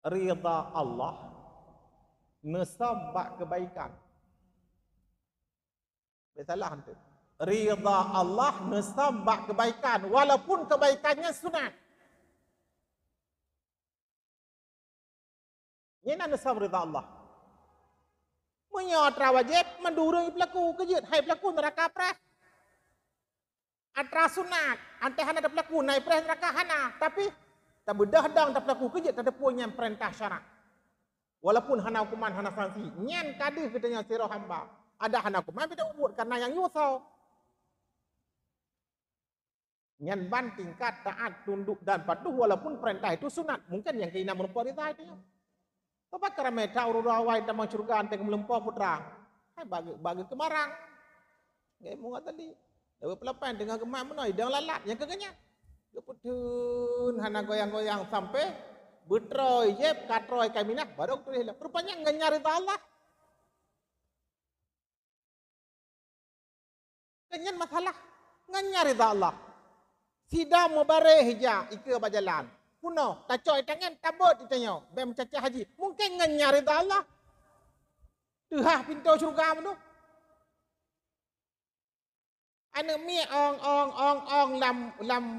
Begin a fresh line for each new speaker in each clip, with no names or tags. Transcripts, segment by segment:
Ridha Allah nesabak kebaikan. Salah tu. Ridha Allah nesabak kebaikan walaupun kebaikannya sunat. Ini nasab ridha Allah. Menyatra wajib mendurungi pelaku kejut, hai pelaku neraka pres. Atra sunat, ante hana ada pelaku naik pres neraka hana, tapi tak bedah dang tak pelaku kejut tak ada punya perintah syarak. Walaupun hana hukuman hana sanksi, nyen kadi katanya sirah hamba. Ada hana hukuman tidak ubud karena yang nyusau. Nyen banting kat taat tunduk dan patuh walaupun perintah itu sunat, mungkin yang kena merupakan ridha itu. Apa kerana tahu rawai dan surga ante melempau putra. Hai bagi kemarang. Ngai mu tadi. Dewe pelapan dengan kemak menoi dengan lalat yang kegenya. Keputun hana goyang-goyang sampai betroi jeb katroi kaminah baru tulis lah. Rupanya nyari Allah. Kenyan masalah nyari Allah. Sida mau bare hija ike bajalan. Kuno, tak coy tangan tabut ditanya. Bem cacah haji. Mungkin nyari Allah. Tuhah pintu syurga menu. Anak mi ong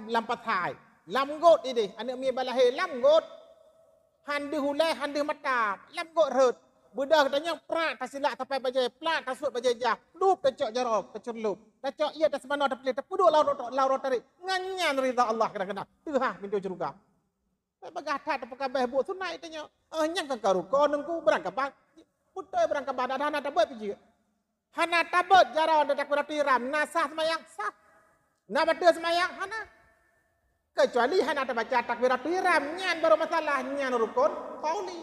lam pathai. Lam got ini. Anak mi balahir lam got. Handi hulai handi mata. Lam got rut. Budak katanya prak tak silap sampai bajai. Prak tak suat bajai jah. Lup tak cok jarok. Tak cok lup. Tak cok ia tak semana tak pelih. Tak puduk laurot tarik. Nganyan rida Allah kadang-kadang. Tuhah pintu syurga. Bagata tak pakai buat sunat itanya. Nyang kangkaru ko nengku berangkat bang. Putai berangkat bang hana tabut piji. Hana tabut jarau ada tak tiram nasah semayang sah. Na betul semayang hana. Kecuali hana tak baca takbirat tiram nyan baru masalah nyan rukun qauli.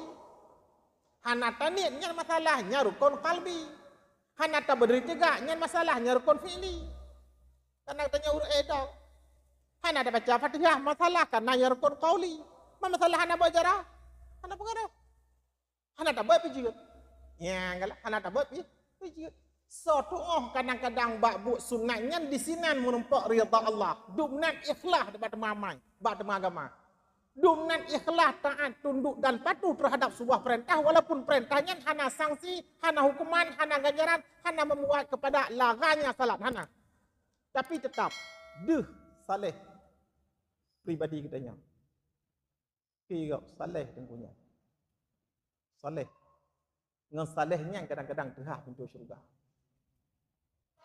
Hana tanit nyan masalahnya rukun qalbi. Hana tak berdiri tegak nyan masalahnya rukun fi'li. Karena tanya urut edau. Hana tak baca Fatihah masalah karena rukun qauli. Masalah hana buat jarah. Hana pengaruh. Hana tak buat pijit. Ya, hana tak buat pijit. So tuh kadang-kadang bak sunatnya di sinan menumpak ridha Allah. Dumnan ikhlas dekat mamai, bak agama. Dumnan ikhlas taat tunduk dan patuh terhadap sebuah perintah walaupun perintahnya hana sanksi, hana hukuman, hana ganjaran, hana membuat kepada laranya salat hana. Tapi tetap saleh pribadi kitanya. Kira saleh tengkunya. Saleh. Dengan salehnya kadang-kadang terhah pintu syurga.